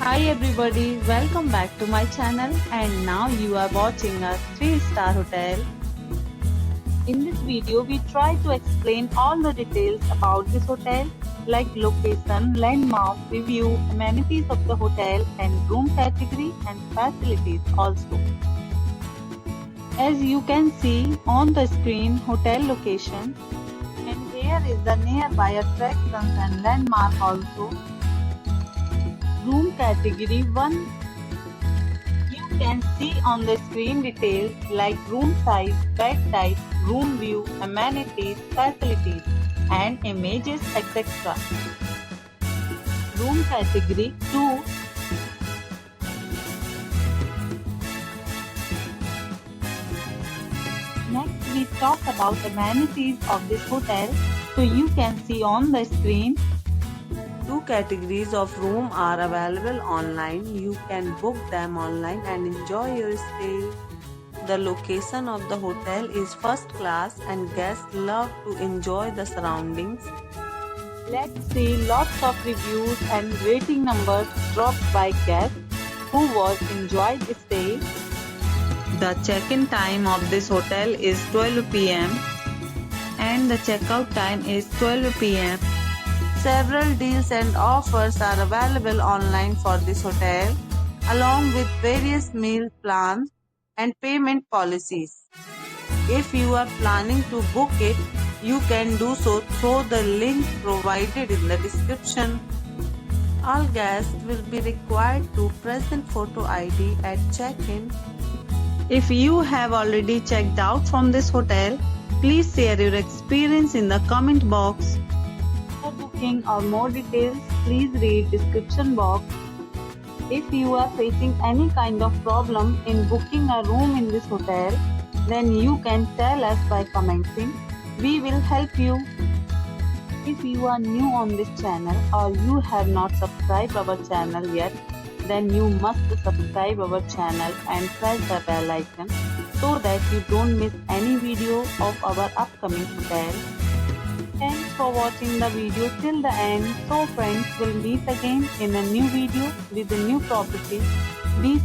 Hi everybody, welcome back to my channel and now you are watching a 3-star hotel. In this video, we try to explain all the details about this hotel like location, landmark, review, amenities of the hotel and room category and facilities also. As you can see on the screen, hotel location, and here is the nearby attractions and landmark also. Room category 1. You can see on the screen details like room size, bed type, room view, amenities, facilities and images etc. Room category 2. Next we talk about amenities of this hotel. So you can see on the screen. Two categories of room are available online. You can book them online and enjoy your stay. The location of the hotel is first class and guests love to enjoy the surroundings. Let's see lots of reviews and rating numbers dropped by guests who was enjoyed the stay. The check-in time of this hotel is 12 p.m. and the checkout time is 12 p.m. Several deals and offers are available online for this hotel, along with various meal plans and payment policies. If you are planning to book it, you can do so through the link provided in the description. All guests will be required to present photo ID at check-in. If you have already checked out from this hotel, please share your experience in the comment box. For booking or more details, please read description box. If you are facing any kind of problem in booking a room in this hotel, then you can tell us by commenting. We will help you. If you are new on this channel or you have not subscribed our channel yet, then you must subscribe our channel and press the bell icon so that you don't miss any video of our upcoming hotel. Thanks for watching the video till the end. So friends, will meet again in a new video with a new property. Be